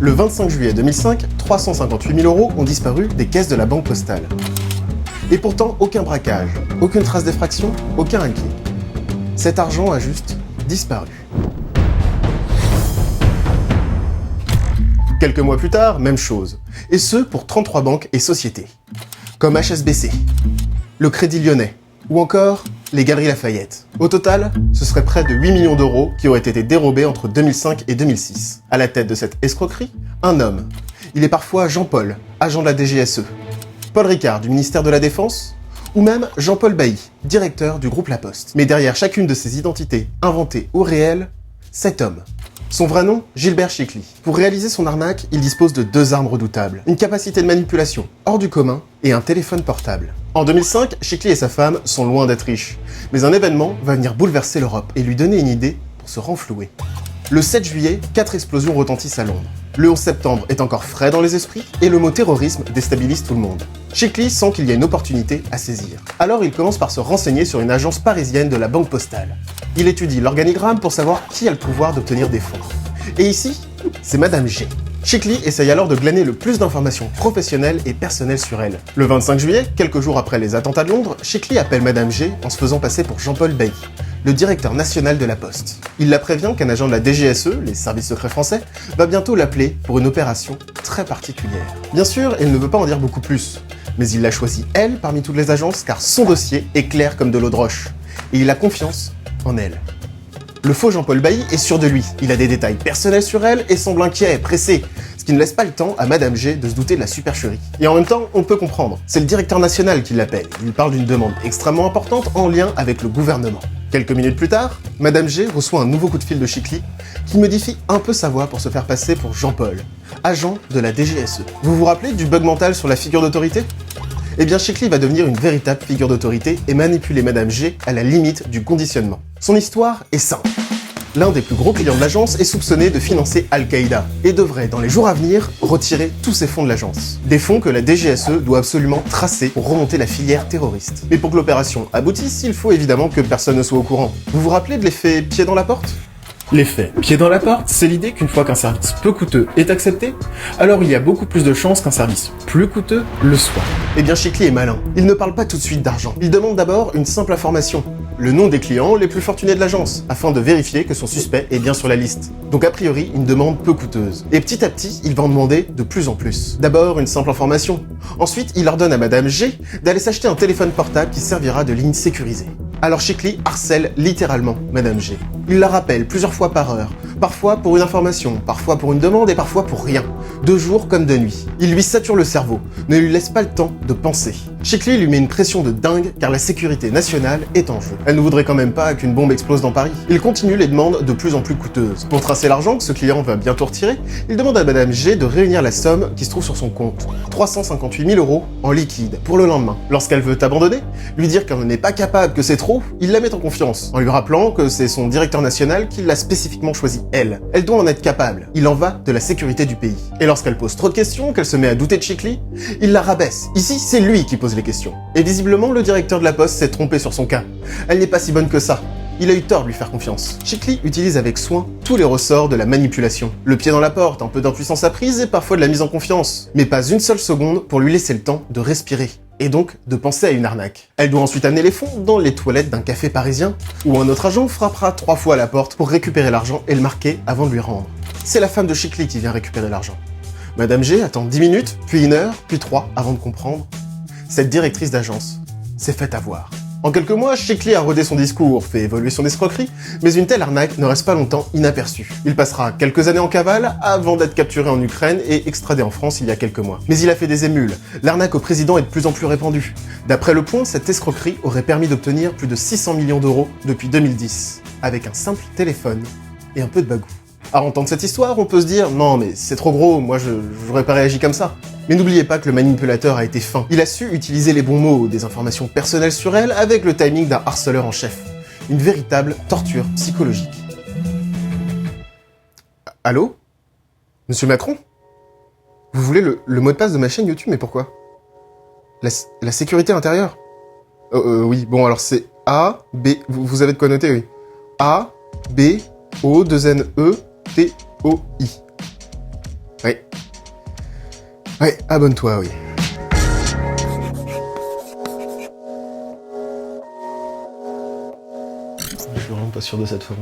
Le 25 juillet 2005, 358 000 € ont disparu des caisses de la banque postale. Et pourtant, aucun braquage, aucune trace d'effraction, aucun hacking. Cet argent a juste disparu. Quelques mois plus tard, même chose. Et ce, pour 33 banques et sociétés. Comme HSBC, le Crédit Lyonnais, ou encore les Galeries Lafayette. Au total, ce serait près de 8 millions d'euros qui auraient été dérobés entre 2005 et 2006. À la tête de cette escroquerie, un homme. Il est parfois Jean-Paul, agent de la DGSE. Paul Ricard, du ministère de la Défense, ou même Jean-Paul Bailly, directeur du groupe La Poste. Mais derrière chacune de ces identités, inventées ou réelles, cet homme. Son vrai nom, Gilbert Chicly. Pour réaliser son arnaque, il dispose de 2 armes redoutables, une capacité de manipulation hors du commun et un téléphone portable. En 2005, Chicly et sa femme sont loin d'être riches, mais un événement va venir bouleverser l'Europe et lui donner une idée pour se renflouer. Le 7 juillet, 4 explosions retentissent à Londres. Le 11 septembre est encore frais dans les esprits et le mot terrorisme déstabilise tout le monde. Chicly sent qu'il y a une opportunité à saisir. Alors il commence par se renseigner sur une agence parisienne de la Banque Postale. Il étudie l'organigramme pour savoir qui a le pouvoir d'obtenir des fonds. Et ici, c'est Madame G. Chicly essaye alors de glaner le plus d'informations professionnelles et personnelles sur elle. Le 25 juillet, quelques jours après les attentats de Londres, Chicly appelle Madame G en se faisant passer pour Jean-Paul Bailly, le directeur national de la Poste. Il la prévient qu'un agent de la DGSE, les services secrets français, va bientôt l'appeler pour une opération très particulière. Bien sûr, elle ne veut pas en dire beaucoup plus, mais il l'a choisie elle parmi toutes les agences car son dossier est clair comme de l'eau de roche, et il a confiance en elle. Le faux Jean-Paul Bailly est sûr de lui, il a des détails personnels sur elle et semble inquiet, pressé, ce qui ne laisse pas le temps à Madame G de se douter de la supercherie. Et en même temps, on peut comprendre, c'est le directeur national qui l'appelle, il parle d'une demande extrêmement importante en lien avec le gouvernement. Quelques minutes plus tard, Madame G reçoit un nouveau coup de fil de Chicly qui modifie un peu sa voix pour se faire passer pour Jean-Paul, agent de la DGSE. Vous vous rappelez du bug mental sur la figure d'autorité ? Eh bien Chicly va devenir une véritable figure d'autorité et manipuler Madame G à la limite du conditionnement. Son histoire est simple. L'un des plus gros clients de l'agence est soupçonné de financer Al-Qaïda et devrait, dans les jours à venir, retirer tous ses fonds de l'agence. Des fonds que la DGSE doit absolument tracer pour remonter la filière terroriste. Mais pour que l'opération aboutisse, il faut évidemment que personne ne soit au courant. Vous vous rappelez de l'effet pied dans la porte ? L'effet pied dans la porte, c'est l'idée qu'une fois qu'un service peu coûteux est accepté, alors il y a beaucoup plus de chances qu'un service plus coûteux le soit. Eh bien Chicly est malin. Il ne parle pas tout de suite d'argent. Il demande d'abord une simple information. Le nom des clients les plus fortunés de l'agence, afin de vérifier que son suspect est bien sur la liste. Donc a priori, une demande peu coûteuse. Et petit à petit, il va en demander de plus en plus. D'abord, une simple information. Ensuite, il ordonne à Madame G d'aller s'acheter un téléphone portable qui servira de ligne sécurisée. Alors Chicly harcèle littéralement Madame G. Il la rappelle plusieurs fois par heure, parfois pour une information, parfois pour une demande et parfois pour rien. De jour comme de nuit. Il lui sature le cerveau, ne lui laisse pas le temps de penser. Chicly lui met une pression de dingue car la sécurité nationale est en jeu. Elle ne voudrait quand même pas qu'une bombe explose dans Paris. Il continue les demandes de plus en plus coûteuses. Pour tracer l'argent que ce client va bientôt retirer, il demande à Madame G de réunir la somme qui se trouve sur son compte. 358 000 € en liquide pour le lendemain. Lorsqu'elle veut abandonner, lui dire qu'elle n'est pas capable, que c'est trop, il la met en confiance, en lui rappelant que c'est son directeur national qui l'a spécifiquement choisi elle. Elle doit en être capable. Il en va de la sécurité du pays. Et lorsqu'elle pose trop de questions, qu'elle se met à douter de Chicly, il la rabaisse. Ici, c'est lui qui pose les questions. Et visiblement, le directeur de la Poste s'est trompé sur son cas. Elle n'est pas si bonne que ça. Il a eu tort de lui faire confiance. Chicly utilise avec soin tous les ressorts de la manipulation. Le pied dans la porte, un peu d'impuissance apprise et parfois de la mise en confiance. Mais pas une seule seconde pour lui laisser le temps de respirer. Et donc de penser à une arnaque. Elle doit ensuite amener les fonds dans les toilettes d'un café parisien, où un autre agent frappera 3 fois à la porte pour récupérer l'argent et le marquer avant de lui rendre. C'est la femme de Chicly qui vient récupérer l'argent. Madame G attend 10 minutes, puis 1 heure, puis 3 avant de comprendre. Cette directrice d'agence s'est faite avoir. En quelques mois, Chicly a rodé son discours, fait évoluer son escroquerie, mais une telle arnaque ne reste pas longtemps inaperçue. Il passera quelques années en cavale avant d'être capturé en Ukraine et extradé en France il y a quelques mois. Mais il a fait des émules. L'arnaque au président est de plus en plus répandue. D'après Le Point, cette escroquerie aurait permis d'obtenir plus de 600 millions d'euros depuis 2010, avec un simple téléphone et un peu de bagou. À entendre cette histoire, on peut se dire « Non mais c'est trop gros, moi j'aurais pas réagi comme ça ». Mais n'oubliez pas que le manipulateur a été fin. Il a su utiliser les bons mots, des informations personnelles sur elle, avec le timing d'un harceleur en chef. Une véritable torture psychologique. Allô ? Monsieur Macron ? Vous voulez le mot de passe de ma chaîne YouTube, mais pourquoi ? La sécurité intérieure ? Oui, bon alors c'est A, B... Vous avez de quoi noter, oui. A, B, O, 2 N, E, T... O-I. Oui. Oui, abonne-toi, oui. Je suis vraiment pas sûr de cette fois.